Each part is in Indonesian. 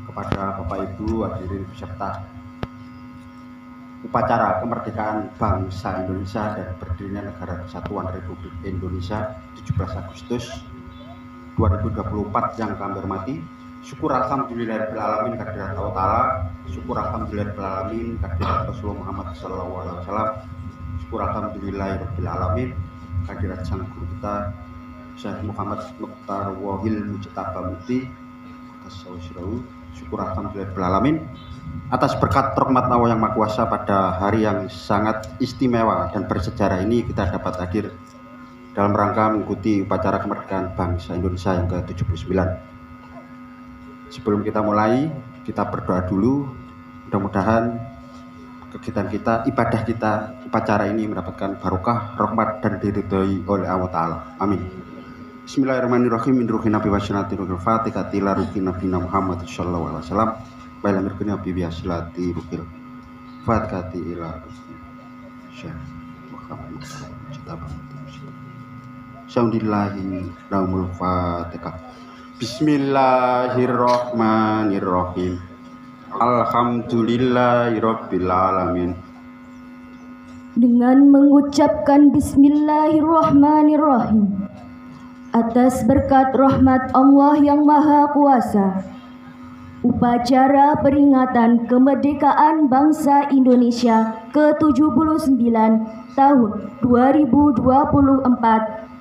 kepada Bapak Ibu hadirin peserta upacara kemerdekaan bangsa Indonesia dan berdirinya Negara Kesatuan Republik Indonesia 17 Agustus 2024 yang kami hormati. Syukur alhamdulillahirabbil alamin kehadirat Allah Ta'ala, syukur alhamdulillahirabbil alamin kehadirat Rasulullah Muhammad sallallahu alaihi wasallam, syukur alhamdulillahirabbil alamin kehadirat sang guru kita Syekh Muhammad Mukhtar Wahil Mujtaba Mukti Tasawwur. Syukur alhamdulillahirabbil alamin atas berkat rahmat Allah yang Maha Kuasa pada hari yang sangat istimewa dan bersejarah ini kita dapat hadir dalam rangka mengikuti upacara kemerdekaan bangsa Indonesia yang ke-79. Sebelum kita mulai, kita berdoa dulu. Mudah-mudahan kegiatan kita, ibadah kita, upacara ini mendapatkan barokah, rahmat dan diridhoi oleh Allah Ta'ala. Amin. Bismillahirrahmanirrahim. Min ruhi nabi wa syinati ruhil fatihati la ruhi nabi Muhammad sallallahu alaihi wasallam. Baila mirkini nabi wa syilati ruhil fatihati ila Syekh Muhammad sallallahu Alhamdulillahi lahumul fatihah. Bismillahirrahmanirrahim. Alhamdulillahirabbil alamin. Dengan mengucapkan bismillahirrahmanirrahim atas berkat rahmat Allah yang Maha Kuasa, upacara peringatan kemerdekaan bangsa Indonesia ke-79 tahun 2024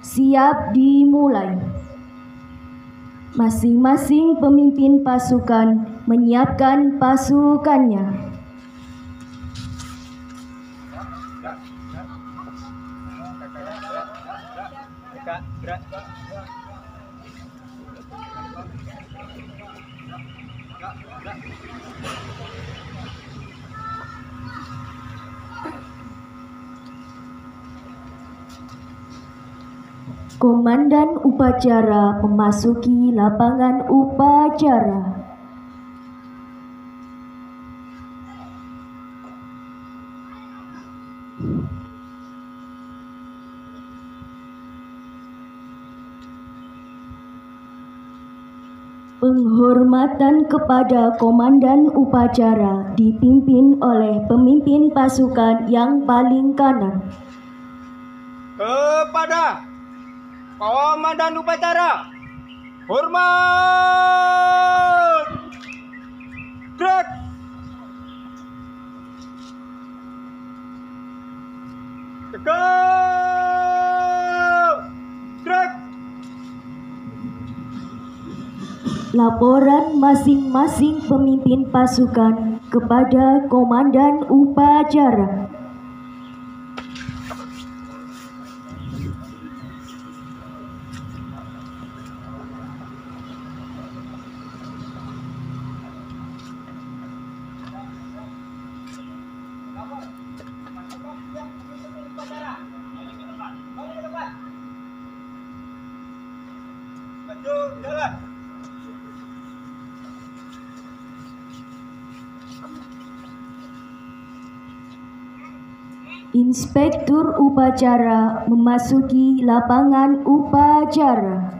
siap dimulai. Masing-masing pemimpin pasukan menyiapkan pasukannya. Komandan upacara memasuki lapangan upacara. Penghormatan kepada komandan upacara dipimpin oleh pemimpin pasukan yang paling kanan. Kepada komandan upacara, hormat! Gerak! Tegak! Gerak! Laporan masing-masing pemimpin pasukan kepada komandan upacara. Inspektur upacara memasuki lapangan upacara.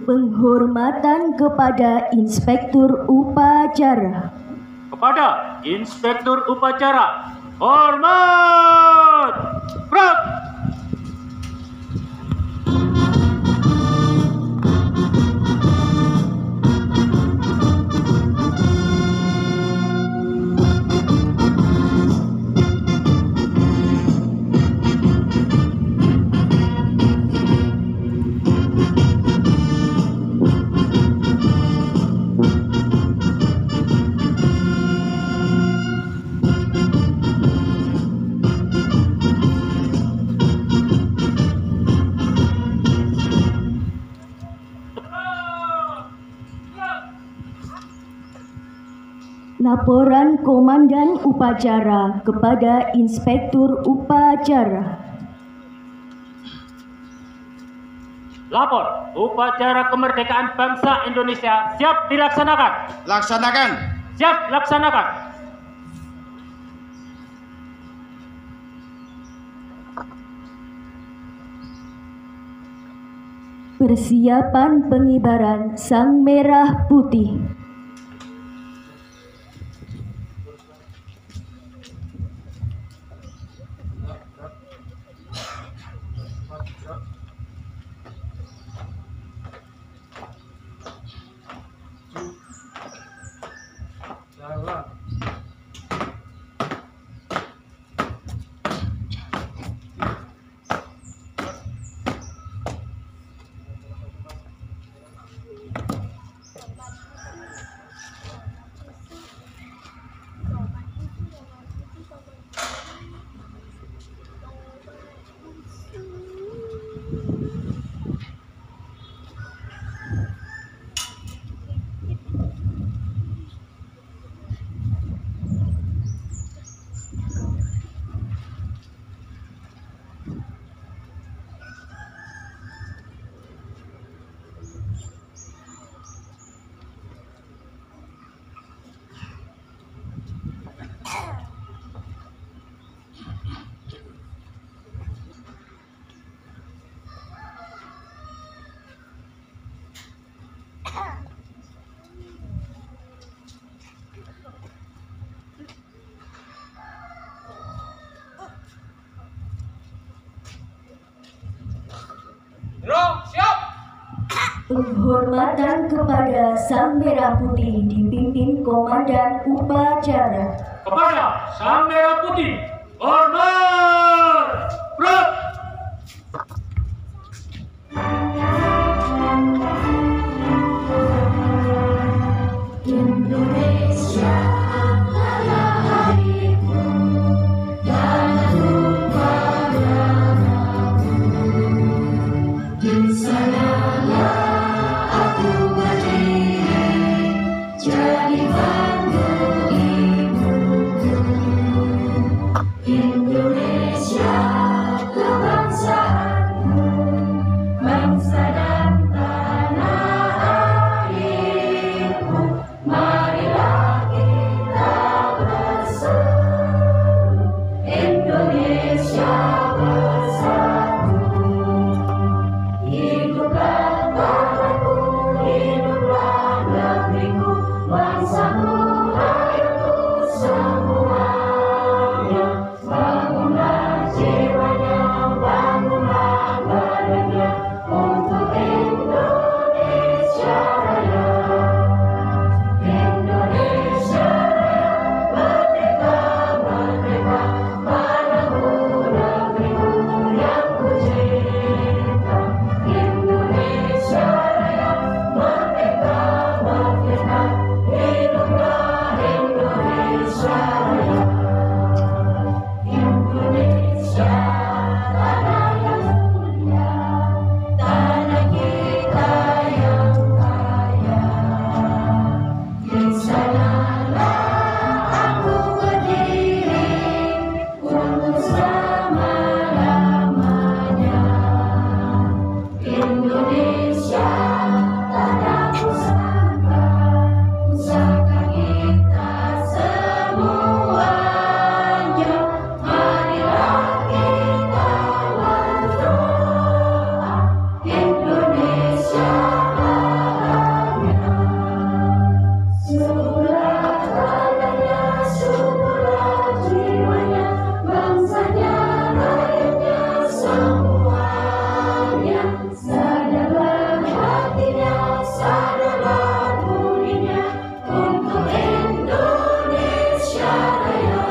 Penghormatan kepada Inspektur upacara. Kepada Inspektur upacara, hormat! Gerak! Laporan Komandan Upacara kepada Inspektur Upacara. Lapor, upacara kemerdekaan bangsa Indonesia siap dilaksanakan. Laksanakan. Siap laksanakan. Persiapan pengibaran Sang Merah Putih. Penghormatan kepada Sang Merah Putih dipimpin Komandan Upacara. Kepada Sang Merah Putih, hormat. Prok. Indonesia adalah airku dan upayaraku. Di sanalah aku berdiri jadi bangku ibuku. Indonesia kebangsaanku, bangsa dan tanah airku. Marilah kita bersatu, Indonesia bersatu. Hiduplah tanahku, hiduplah negeriku, bangsaku, rakyatku semuanya. Bangunlah jiwanya, bangunlah badannya untuk Indonesia Raya. Indonesia Raya, merdeka, merdeka, padaku negeriku yang ku cinta. Indonesia Raya, merdeka, merdeka, hiduplah Indonesia Raya. Indonesia tanah yang mulia, tanah kita yang kaya. Di sanalah aku berdiri untuk selama-lamanya. Indonesia tanah pusaka, pusaka kita semuanya. Marilah kita berdoa, Indonesia bahagia. Suburlah tanahnya, suburlah jiwanya, bangsanya, rakyatnya semuanya. Sadarlah hatinya, sadarlah budinya untuk Indonesia Raya.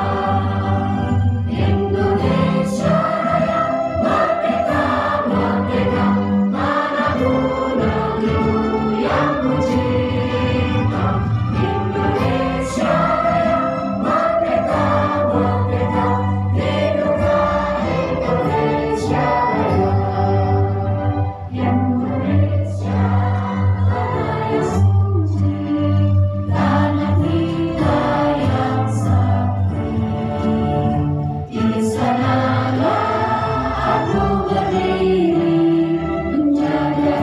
Indonesia Raya, merdeka, merdeka, tanahku, negeriku yang ku cinta. Indonesia Raya, merdeka, merdeka, hiduplah Indonesia Raya. Indonesia tanah yang suci, tanah kita yang sakti. Di sanalah aku berdiri menjaga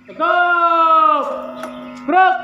Tegap. Gerak.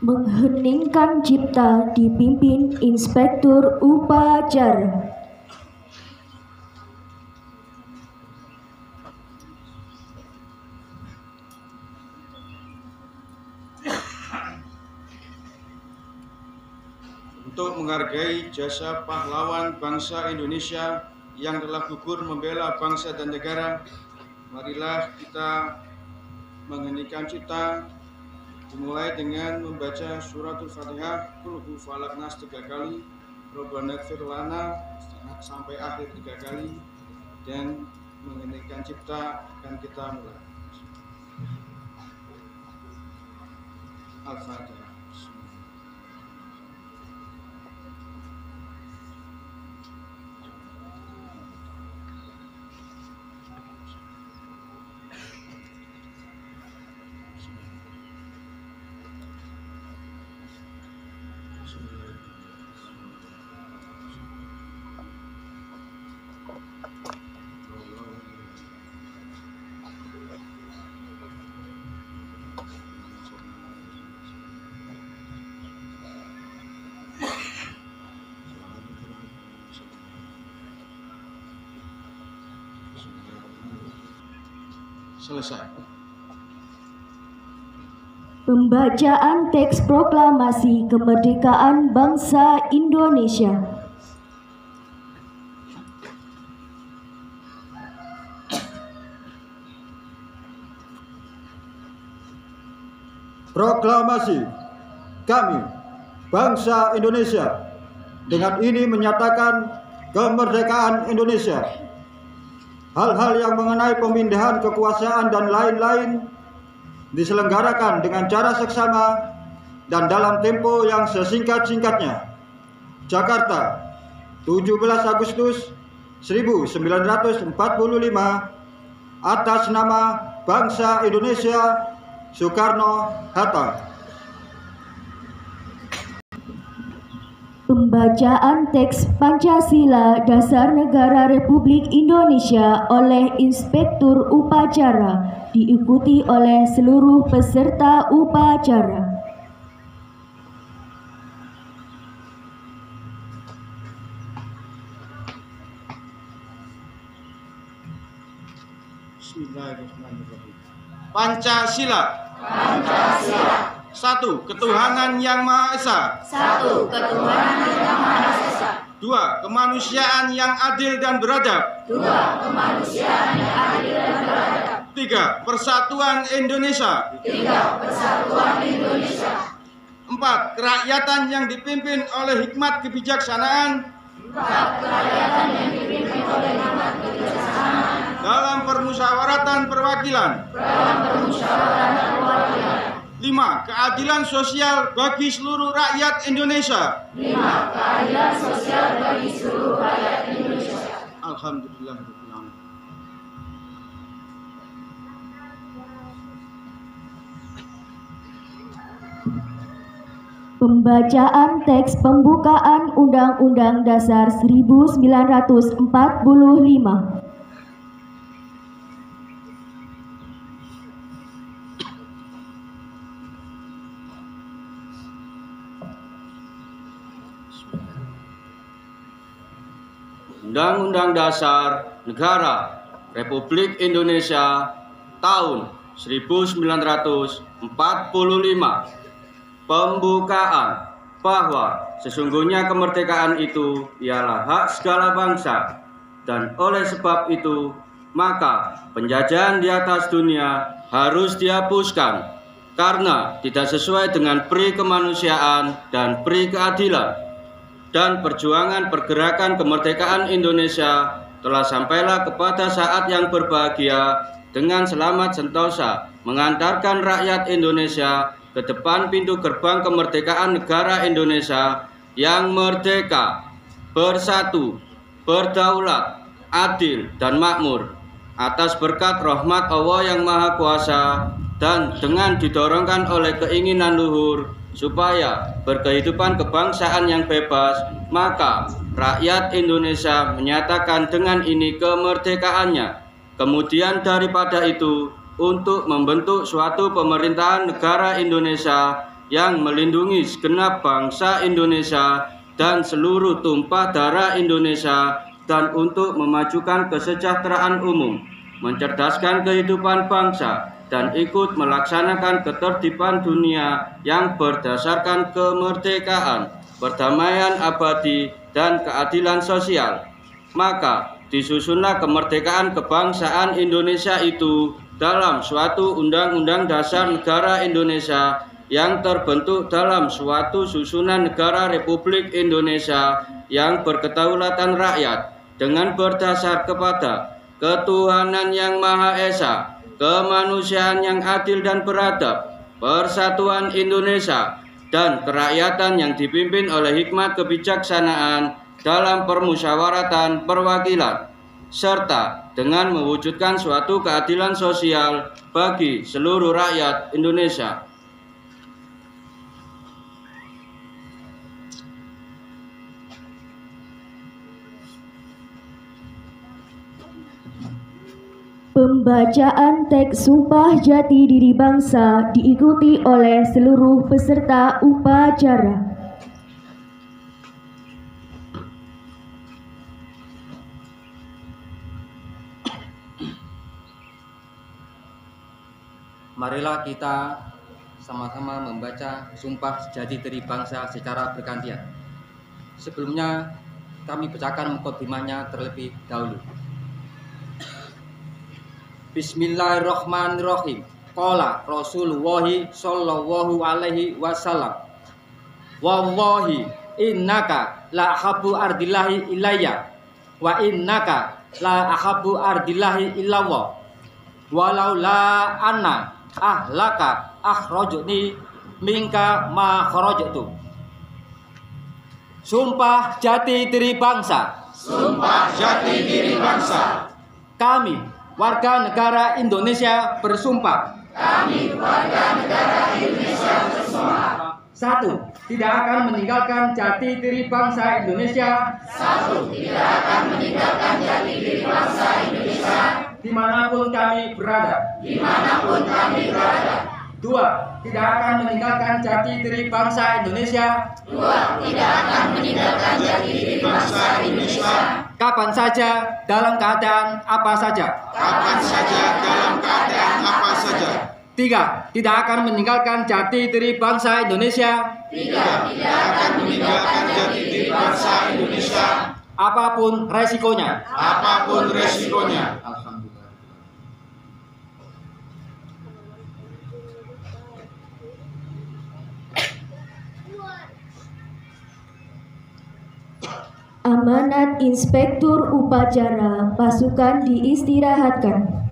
Mengheningkan cipta dipimpin Inspektur Upacara. Untuk menghargai jasa pahlawan bangsa Indonesia yang telah gugur membela bangsa dan negara, marilah kita mengheningkan cipta, dimulai dengan membaca suratul Fatihah, Qul Hu Falaq Nas 3 kali, Rabbana Ighfir Lana sampai akhir 3 kali, dan mengheningkan cipta akan kita mulai. Al-Fatihah. Selesai. Pembacaan teks proklamasi kemerdekaan bangsa Indonesia. Proklamasi kami, bangsa Indonesia, dengan ini menyatakan kemerdekaan Indonesia. Hal-hal yang mengenai pemindahan kekuasaan dan lain-lain diselenggarakan dengan cara seksama dan dalam tempo yang sesingkat-singkatnya. Jakarta, 17 Agustus 1945, atas nama bangsa Indonesia, Soekarno-Hatta. Pembacaan teks Pancasila Dasar Negara Republik Indonesia oleh Inspektur Upacara diikuti oleh seluruh peserta upacara. Bismillahirrahmanirrahim. Pancasila. Pancasila. 1. Ketuhanan yang Maha Esa. 1. Ketuhanan yang Maha Esa. 2. Kemanusiaan yang adil dan beradab. 2. Kemanusiaan yang adil dan beradab. 3. Persatuan Indonesia. 3. Persatuan Indonesia. 4. Kerakyatan yang dipimpin oleh hikmat kebijaksanaan. 4. Kerakyatan yang dipimpin oleh hikmat kebijaksanaan. Dalam permusyawaratan perwakilan. Dalam permusyawaratan perwakilan. 5. Keadilan sosial bagi seluruh rakyat Indonesia. 5. Keadilan sosial bagi seluruh rakyat Indonesia. Alhamdulillahirabbil alamin. Pembacaan teks pembukaan Undang-Undang Dasar 1945. Undang-Undang Dasar Negara Republik Indonesia tahun 1945. Pembukaan bahwa sesungguhnya kemerdekaan itu ialah hak segala bangsa, dan oleh sebab itu maka penjajahan di atas dunia harus dihapuskan karena tidak sesuai dengan pri kemanusiaan dan pri keadilan. Dan perjuangan pergerakan kemerdekaan Indonesia telah sampailah kepada saat yang berbahagia dengan selamat sentosa mengantarkan rakyat Indonesia ke depan pintu gerbang kemerdekaan negara Indonesia yang merdeka, bersatu, berdaulat, adil, dan makmur atas berkat rahmat Allah yang Maha Kuasa, dan dengan didorongkan oleh keinginan luhur supaya berkehidupan kebangsaan yang bebas, maka rakyat Indonesia menyatakan dengan ini kemerdekaannya. Kemudian daripada itu, untuk membentuk suatu pemerintahan negara Indonesia yang melindungi segenap bangsa Indonesia dan seluruh tumpah darah Indonesia, dan untuk memajukan kesejahteraan umum, mencerdaskan kehidupan bangsa, dan ikut melaksanakan ketertiban dunia yang berdasarkan kemerdekaan, perdamaian abadi, dan keadilan sosial. Maka disusunlah kemerdekaan kebangsaan Indonesia itu dalam suatu Undang-Undang Dasar Negara Indonesia yang terbentuk dalam suatu susunan negara Republik Indonesia yang berkedaulatan rakyat dengan berdasar kepada ketuhanan yang Maha Esa, kemanusiaan yang adil dan beradab, persatuan Indonesia, dan kerakyatan yang dipimpin oleh hikmat kebijaksanaan dalam permusyawaratan perwakilan, serta dengan mewujudkan suatu keadilan sosial bagi seluruh rakyat Indonesia. Pembacaan teks Sumpah Jati Diri Bangsa diikuti oleh seluruh peserta upacara. Marilah kita sama-sama membaca Sumpah Jati Diri Bangsa secara bergantian. Sebelumnya kami bacakan mukadimahnya terlebih dahulu. Bismillahirrahmanirrahim. Qala Rasulullah sallallahu alaihi wasallam, wallahi innaka la ahabbu ardillahi ilayya wa innaka la ahabbu ardillahi illallah walau la anna ahlaka akhrajni minka ma kharajtu. Sumpah jati diri bangsa. Sumpah jati diri bangsa. Kami warga negara Indonesia bersumpah. Kami warga negara Indonesia bersumpah. 1. Tidak akan meninggalkan jati diri bangsa Indonesia. 1. Tidak akan meninggalkan jati diri bangsa Indonesia Dimanapun kami berada. dimanapun kami berada. 2. Tidak akan meninggalkan jati diri bangsa Indonesia 2. Tidak akan meninggalkan jati diri bangsa Indonesia kapan saja, dalam keadaan apa saja. Kapan saja, dalam keadaan apa saja. 3. Tidak akan meninggalkan jati diri bangsa Indonesia 3. Tidak akan meninggalkan jati diri bangsa Indonesia apapun resikonya. Apapun resikonya. Alhamdulillah. Amanat Inspektur Upacara pasukan diistirahatkan.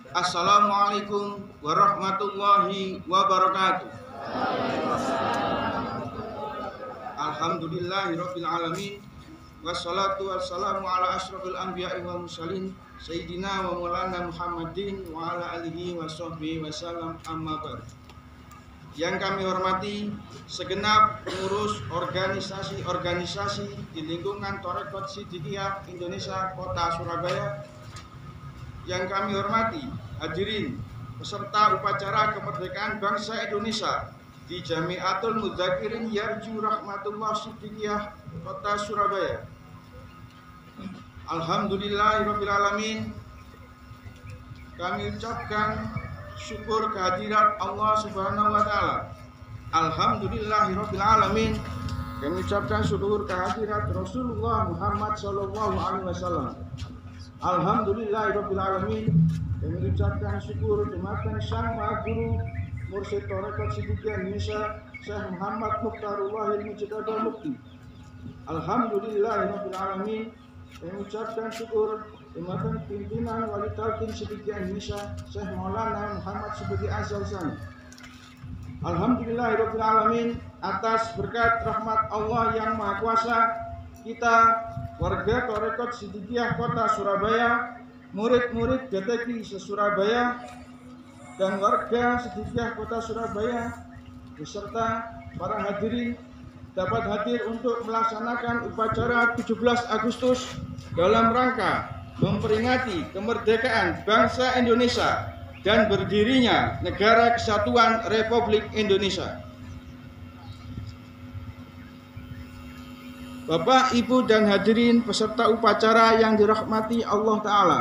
Assalamualaikum warahmatullahi wabarakatuh. Alhamdulillahirabbil alamin. Wassalatu wassalamu ala asyrafil anbiya'i wal mursalin sayyidina wa maulana Muhammadin wa ala alihi wa sahbihi wasallam, amma ba'd. yang kami hormati segenap pengurus organisasi-organisasi di lingkungan Thariqat Siddiqiyah Indonesia Kota Surabaya, yang kami hormati hadirin peserta upacara kemerdekaan bangsa Indonesia di Jamiatul Mudzakirin Yarju Rahmatullah Siddiqiyah Kota Surabaya. Alhamdulillahirabbil alamin. Kami ucapkan syukur kehadirat Allah Subhanahu wa taala. Alhamdulillahirabbil alamin. Kami ucapkan syukur kehadirat Rasulullah Muhammad sallallahu alaihi wasallam. Alhamdulillahirabbil alamin. Kami ucapkan syukur jemaatan Sang Maha Guru Mursyid Thariqat Siddiqiyah Indonesia Syekh Muhammad Mukhtarullahil Mujtaba Mukti. Alhamdulillahirabbil alamin. Kami ucapkan syukur jemaatan pimpinan Wali Talqin Siddiqiyah Indonesia Syekh Maulana Muhammad Subudi Azal-Sani. Alhamdulillahirabbil alamin, atas berkat rahmat Allah yang Maha Kuasa, kita warga Thariqat Siddiqiyah Kota Surabaya, murid-murid GTQ se-Surabaya dan warga Siddiqiyah Kota Surabaya beserta para hadirin dapat hadir untuk melaksanakan upacara 17 Agustus dalam rangka memperingati kemerdekaan bangsa Indonesia dan berdirinya Negara Kesatuan Republik Indonesia. Bapak, Ibu, dan hadirin peserta upacara yang dirahmati Allah Ta'ala,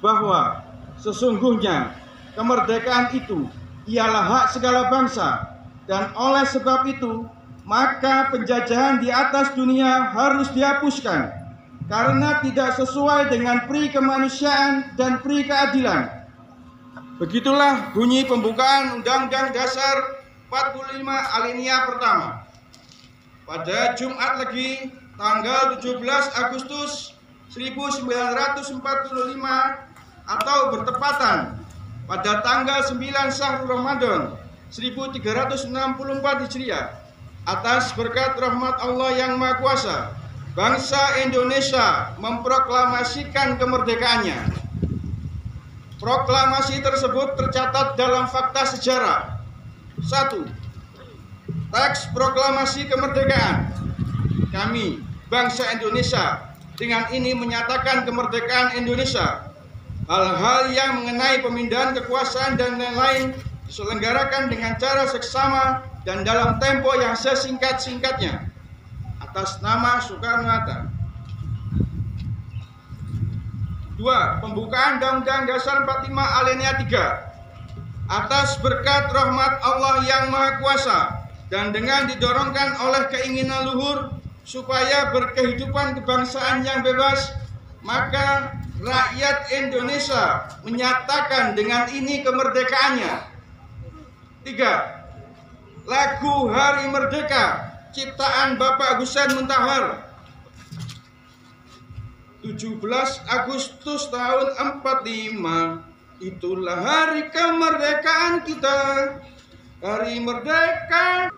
bahwa sesungguhnya kemerdekaan itu ialah hak segala bangsa, dan oleh sebab itu maka penjajahan di atas dunia harus dihapuskan karena tidak sesuai dengan pri kemanusiaan dan pri keadilan. Begitulah bunyi pembukaan Undang-Undang Dasar 45 alinea pertama. Pada Jumat Legi tanggal 17 Agustus 1945 atau bertepatan pada tanggal 9 Syahrul Ramadan 1364 Hijriah, atas berkat rahmat Allah yang Maha Kuasa, bangsa Indonesia memproklamasikan kemerdekaannya. Proklamasi tersebut tercatat dalam fakta sejarah. 1. Teks proklamasi kemerdekaan. Kami, bangsa Indonesia, dengan ini menyatakan kemerdekaan Indonesia. Hal-hal yang mengenai pemindahan kekuasaan dan lain-lain diselenggarakan dengan cara seksama dan dalam tempo yang sesingkat-singkatnya atas nama Soekarno-Hatta. 2. Pembukaan Undang-Undang Dasar 45 alinea 3. Atas berkat rahmat Allah yang Maha Kuasa dan dengan didorongkan oleh keinginan luhur supaya berkehidupan kebangsaan yang bebas, maka rakyat Indonesia menyatakan dengan ini kemerdekaannya. 3. Lagu Hari Merdeka ciptaan Bapak Husein Muntahar 17 Agustus tahun 45, itulah hari kemerdekaan kita. Hari merdeka.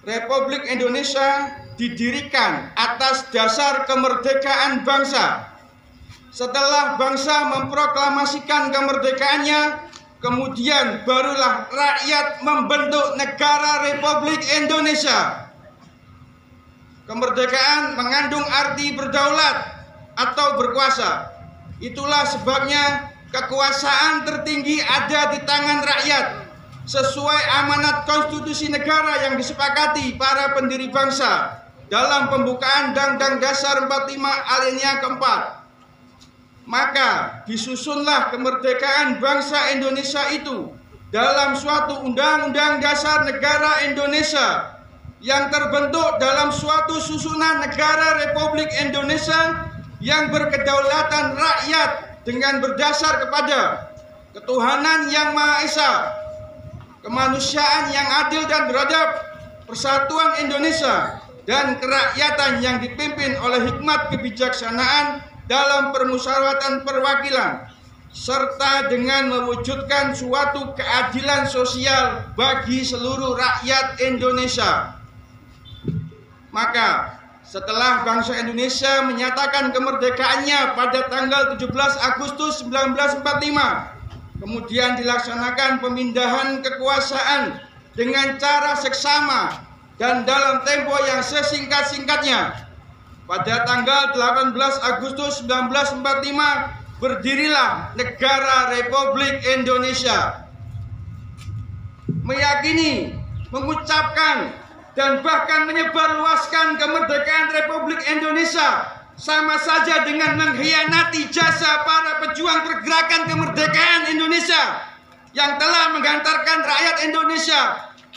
Republik Indonesia didirikan atas dasar kemerdekaan bangsa. Setelah bangsa memproklamasikan kemerdekaannya, kemudian barulah rakyat membentuk negara Republik Indonesia. Kemerdekaan mengandung arti berdaulat atau berkuasa. Itulah sebabnya kekuasaan tertinggi ada di tangan rakyat, sesuai amanat konstitusi negara yang disepakati para pendiri bangsa dalam pembukaan Undang-Undang Dasar 45 alinea keempat. Maka disusunlah kemerdekaan bangsa Indonesia itu dalam suatu Undang-Undang Dasar Negara Indonesia yang terbentuk dalam suatu susunan negara Republik Indonesia yang berkedaulatan rakyat dengan berdasar kepada ketuhanan yang Maha Esa, kemanusiaan yang adil dan beradab, persatuan Indonesia, dan kerakyatan yang dipimpin oleh hikmat kebijaksanaan dalam permusyawaratan perwakilan, serta dengan mewujudkan suatu keadilan sosial bagi seluruh rakyat Indonesia. Maka setelah bangsa Indonesia menyatakan kemerdekaannya pada tanggal 17 Agustus 1945, Kemudian dilaksanakan pemindahan kekuasaan dengan cara seksama dan dalam tempo yang sesingkat-singkatnya. Pada tanggal 18 Agustus 1945 berdirilah Negara Republik Indonesia. Meyakini, mengucapkan, dan bahkan menyebarluaskan kemerdekaan Republik Indonesia sama saja dengan mengkhianati jasa para pejuang pergerakan kemerdekaan Indonesia yang telah menghantarkan rakyat Indonesia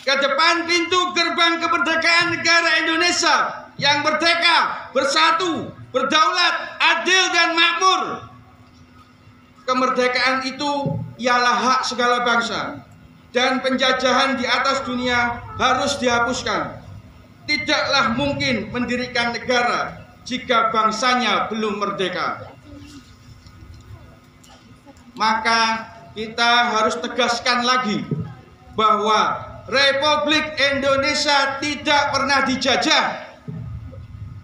ke depan pintu gerbang kemerdekaan negara Indonesia yang merdeka, bersatu, berdaulat, adil, dan makmur. Kemerdekaan itu ialah hak segala bangsa, dan penjajahan di atas dunia harus dihapuskan. Tidaklah mungkin mendirikan negara jika bangsanya belum merdeka. Maka kita harus tegaskan lagi bahwa Republik Indonesia tidak pernah dijajah.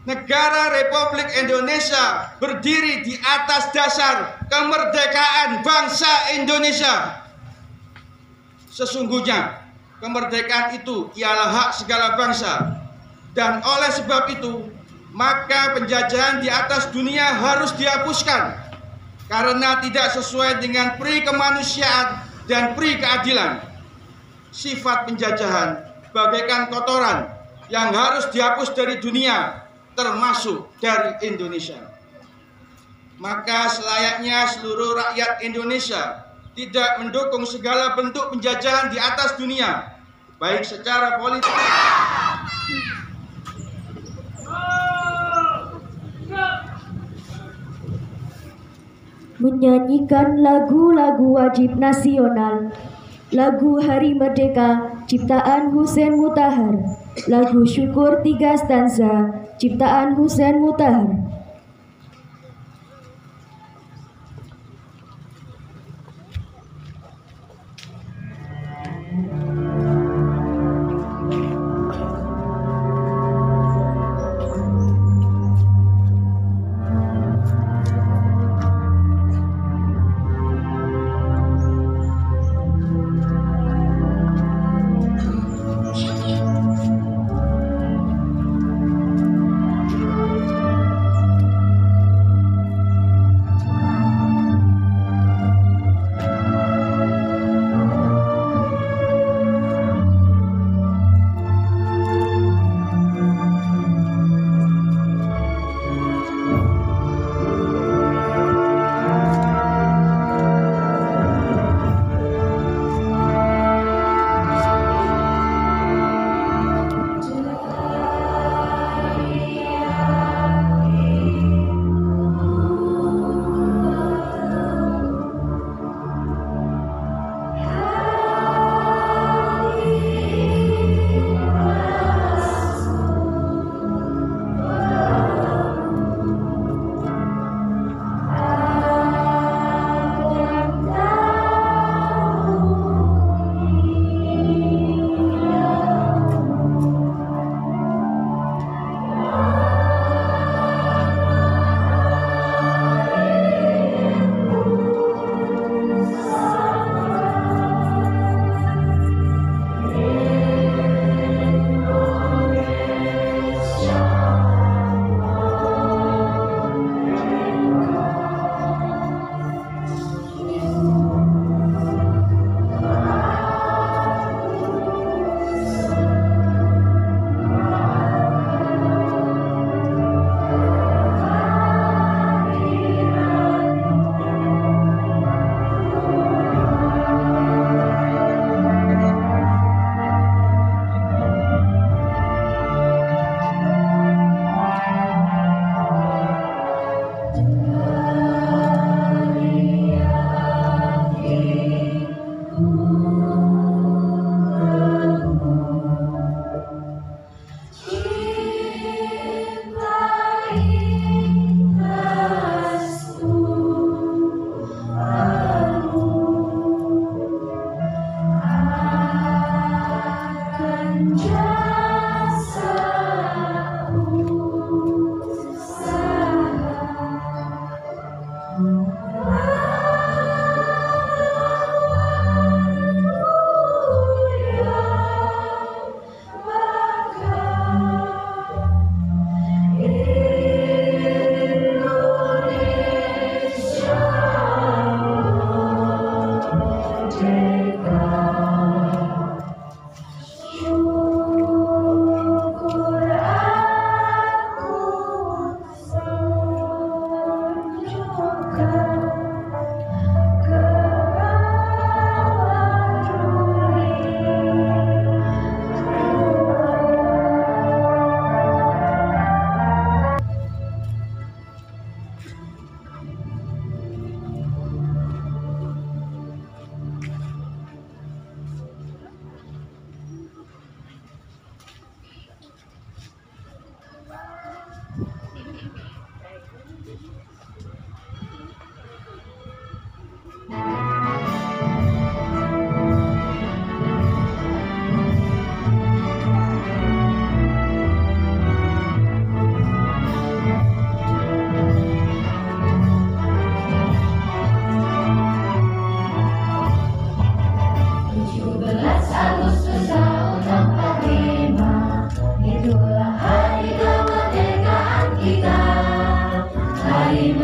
Negara Republik Indonesia berdiri di atas dasar kemerdekaan bangsa Indonesia. Sesungguhnya kemerdekaan itu ialah hak segala bangsa, dan oleh sebab itu maka penjajahan di atas dunia harus dihapuskan karena tidak sesuai dengan pri kemanusiaan dan pri keadilan. Sifat penjajahan bagaikan kotoran yang harus dihapus dari dunia, termasuk dari Indonesia. Maka selayaknya seluruh rakyat Indonesia tidak mendukung segala bentuk penjajahan di atas dunia, baik secara politik. Menyanyikan lagu-lagu wajib nasional. Lagu Hari Merdeka ciptaan Husein Mutahar. Lagu Syukur 3 stanza ciptaan Husein Mutahar.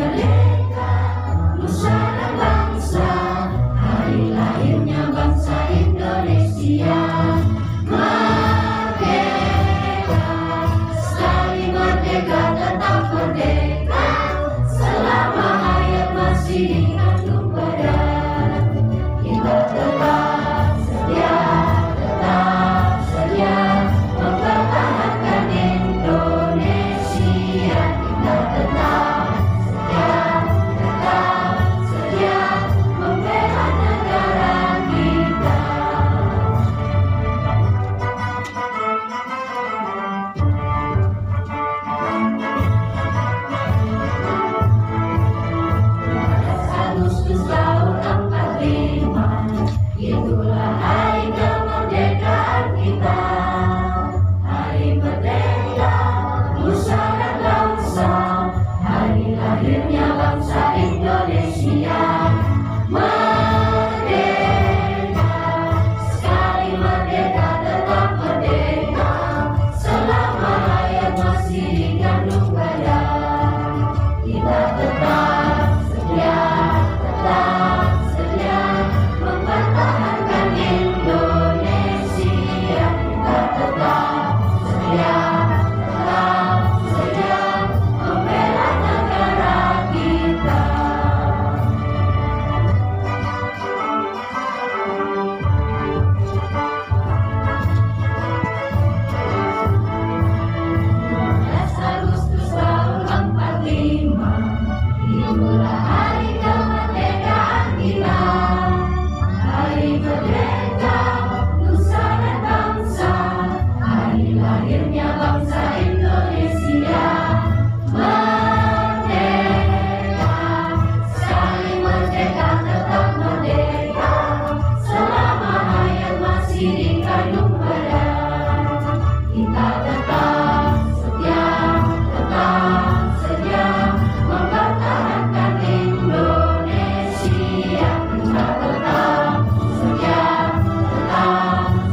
merdeka, nusa dan bangsa, hari lahirnya bangsa Indonesia. Merdeka, sekali merdeka tetap merdeka, selama hayat masih dikandung badan. Kita tetap setia mempertahankan Indonesia. Kita tetap setia membela negara kita. Agustus tahun 45, itulah hari kemerdekaan kita. Hari merdeka, nusa dan bangsa, hari lahirnya bangsa Indonesia. Merdeka, sekali merdeka tetap merdeka, selama hayat masih dikandung badan. Kita tetap setia mempertahankan Indonesia. Kita tetap setia membela negara kita. Agustus tahun 45, itulah hari kemerdekaan kita. Hari merdeka, nusa dan bangsa, hari lahirnya bangsa Indonesia. Merdeka, sekali merdeka tetap merdeka, selama hayat masih dikandung badan. Kita tetap setia mempertahankan Indonesia. Kita tetap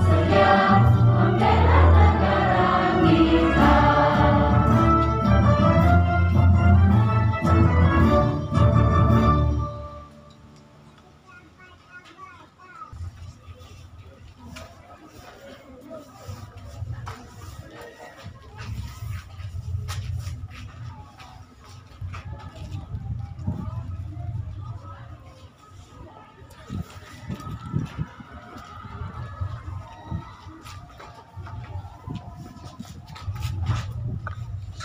setia membela negara kita.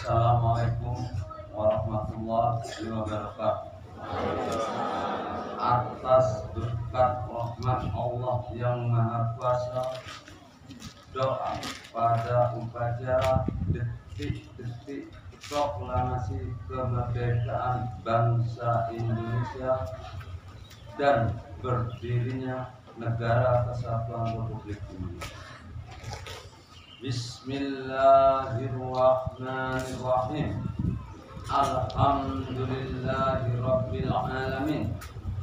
Assalamualaikum warahmatullahi wabarakatuh. Atas berkat rahmat Allah yang Maha Kuasa, doa pada upacara detik-detik proklamasi kemerdekaan bangsa Indonesia dan berdirinya Negara Kesatuan Republik Indonesia. Bismillahirrahmanirrahim. Alhamdulillahirabbil alamin.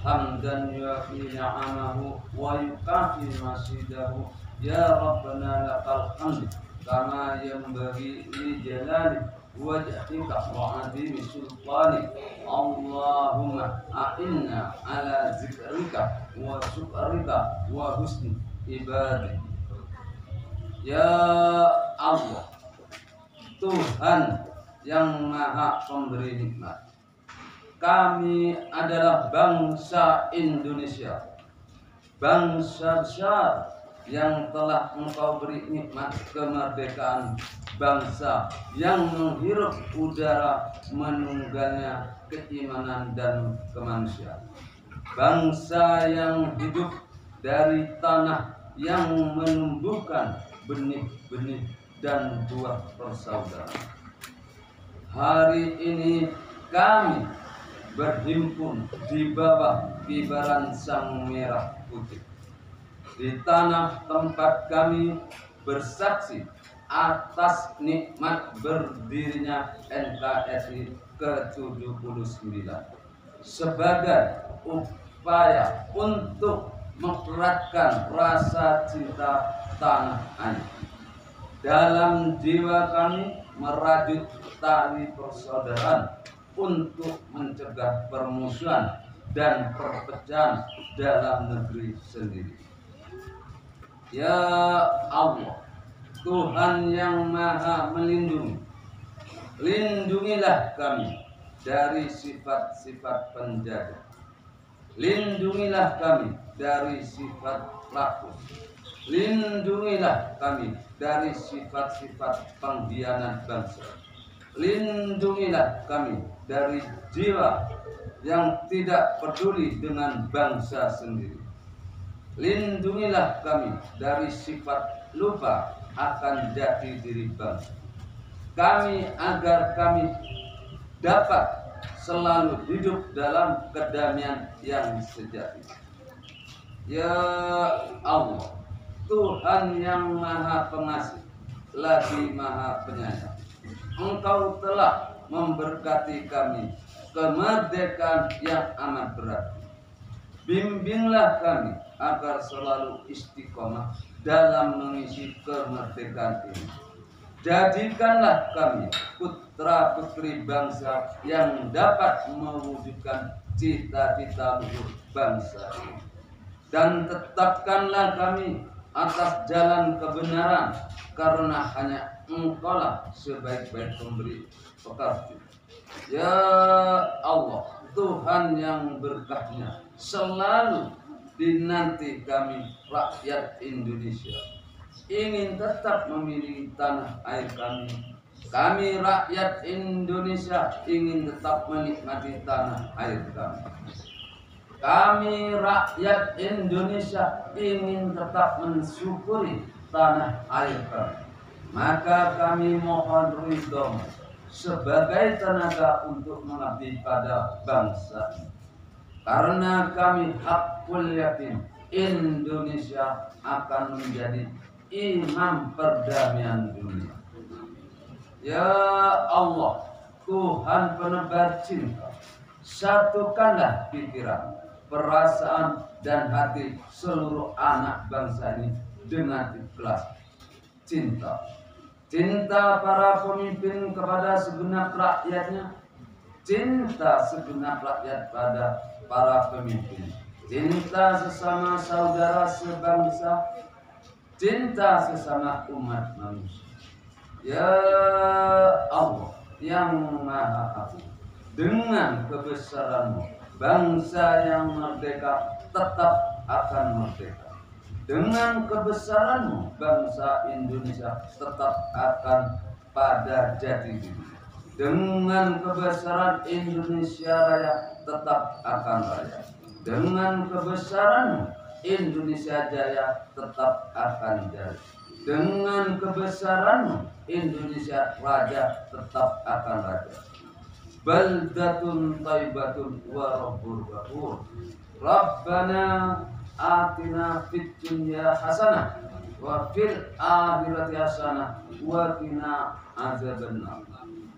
Hamdan yuafi ni'amahu wa yukafi masidahu. Ya Rabbana lakal hamd kama yanbaghi li jalali wajhika wa 'azimi sultani. Allahumma a'inna ala zikrika wa syukrika wa husni ibadah. Ya Allah, Tuhan yang Maha Pemberi Nikmat, kami adalah bangsa Indonesia, bangsa besar yang telah Engkau beri nikmat kemerdekaan, bangsa yang menghirup udara menunggannya keimanan dan kemanusiaan, bangsa yang hidup dari tanah yang menumbuhkan benih-benih dan buah persaudaraan. Hari ini kami berhimpun di bawah kibaran Sang Merah Putih, di tanah tempat kami bersaksi atas nikmat berdirinya NKRI ke-79 sebagai upaya untuk mengeratkan rasa cinta tanah air. Dalam jiwa kami merajut tali persaudaraan untuk mencegah permusuhan dan perpecahan dalam negeri sendiri. Ya Allah, Tuhan yang Maha Melindungi, lindungilah kami dari sifat-sifat penjajah. Lindungilah kami dari sifat rakus. Lindungilah kami dari sifat-sifat pengkhianat bangsa. Lindungilah kami dari jiwa yang tidak peduli dengan bangsa sendiri. Lindungilah kami dari sifat lupa akan jati diri bangsa. Agar kami dapat selalu hidup dalam kedamaian yang sejati. Ya Allah, Tuhan yang Maha Pengasih lagi Maha Penyayang, Engkau telah memberkati kami kemerdekaan yang amat berarti. Bimbinglah kami agar selalu istiqomah dalam mengisi kemerdekaan ini. Jadikanlah kami putra-putri bangsa yang dapat mewujudkan cita-cita luhur bangsa ini. Dan tetapkanlah kami atas jalan kebenaran, karena hanya Engkaulah sebaik-baik pemberi pekerja. Ya Allah, Tuhan yang berkahnya selalu dinanti kami rakyat Indonesia, ingin tetap memiliki tanah air kami. Kami rakyat Indonesia ingin tetap menikmati tanah air kami. Kami rakyat Indonesia ingin tetap mensyukuri tanah air kami. Maka kami mohon ridho sebagai tenaga untuk mengabdi pada bangsa ini. Karena kami hakul yakin Indonesia akan menjadi imam perdamaian dunia. Ya Allah, Tuhan penebar cinta, satukanlah pikiran, perasaan dan hati seluruh anak bangsa ini dengan ikhlas cinta. Cinta para pemimpin kepada segenap rakyatnya, cinta segenap rakyat pada para pemimpin, cinta sesama saudara sebangsa, cinta sesama umat manusia. Ya Allah yang Maha Agung, dengan kebesaran-Mu, bangsa yang merdeka tetap akan merdeka. Dengan kebesaran-Mu, bangsa Indonesia tetap akan pada jati diri. Dengan kebesaran Indonesia Raya tetap akan raya. Dengan kebesaran-Mu, Indonesia Jaya tetap akan jaya. Dengan kebesaran-Mu, Indonesia Raja tetap akan raja. Baldatun thayyibatun wa rabbul ghafur. Rabbana atina fid dunya hasanah wa fil akhirati hasanah wa qina azabannar.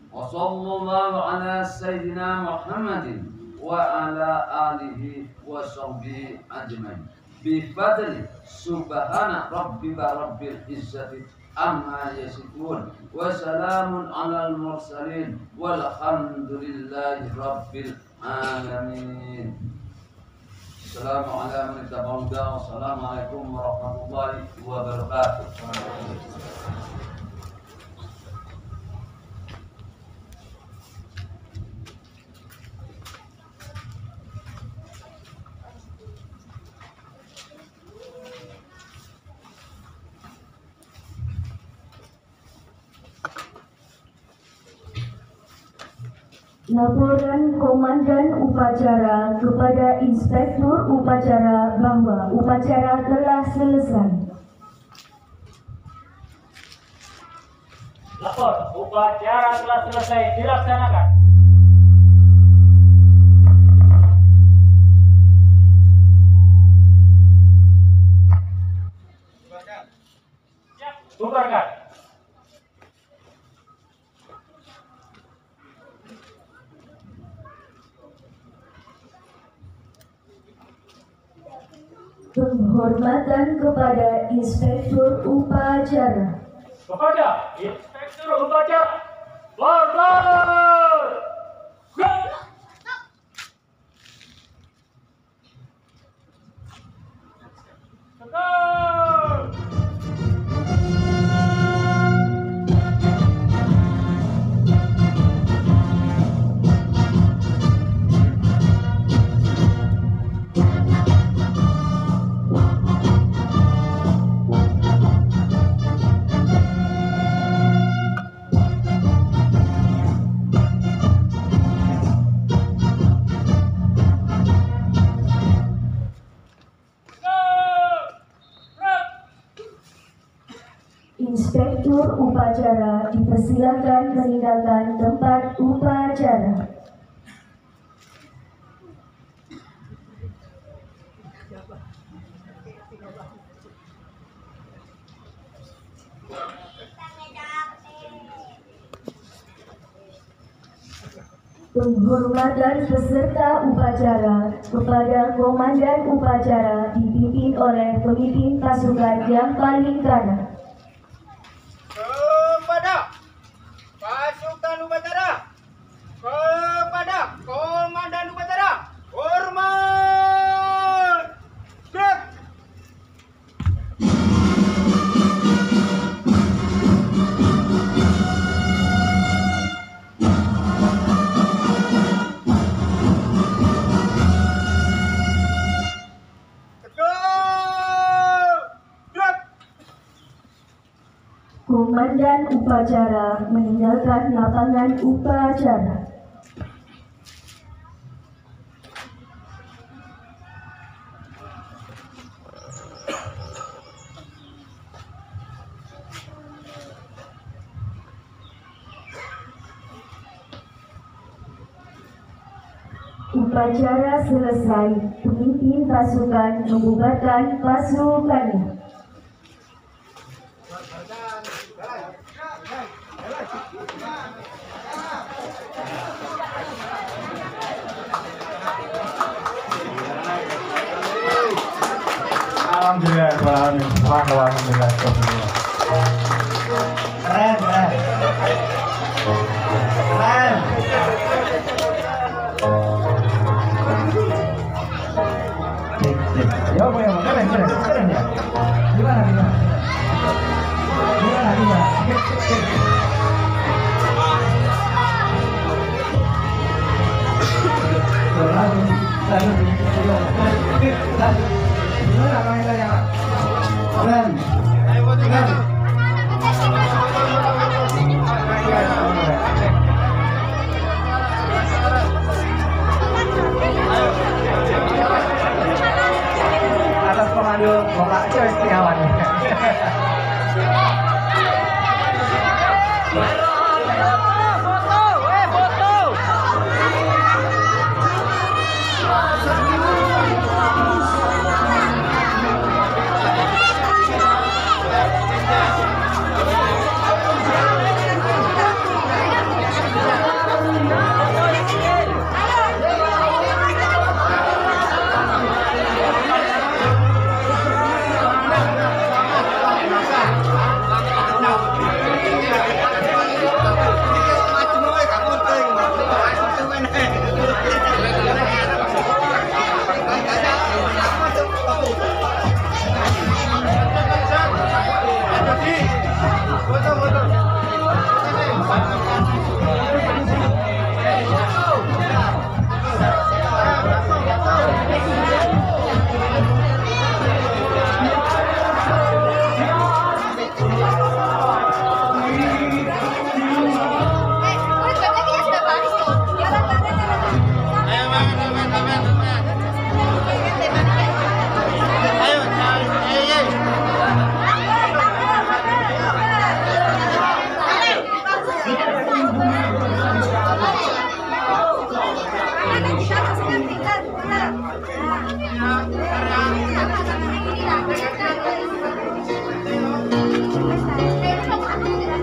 Wa sallallahu ala sayyidina Muhammadin wa ala alihi wa sahbihi ajmain. Bi fadli subhana rabbika rabbil izzati amma yasifun wa salamun alal mursalin walhamdulillahi rabbil alamin. Assalamualaikum warahmatullahi wabarakatuh. Laporan Komandan Upacara kepada Inspektur Upacara bahwa upacara telah selesai. Lapor, upacara telah selesai dilaksanakan. Siap, bubarkan. Penghormatan kepada Inspektur Upacara. Kepada Inspektur Upacara, Lord, Direktur upacara dipersilakan meninggalkan tempat upacara. Penghormatan peserta upacara kepada Komandan Upacara dipimpin oleh pemimpin pasukan yang paling kanan. Kepada pasukan upacara, kepada komandan upacara, hormat. Gerak. Komandan upacara meninggalkan lapangan upacara. Upacara selesai, pemimpin pasukan membubarkan pasukannya. Alhamdulillah, alhamdulillah. Keren, keren. Keren. Yo, keren, keren ya. Gimana? Atas pemandu Bapak Coy Setiawan.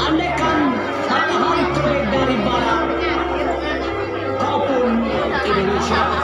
Andaikan matahari terbit dari barat maupun Indonesia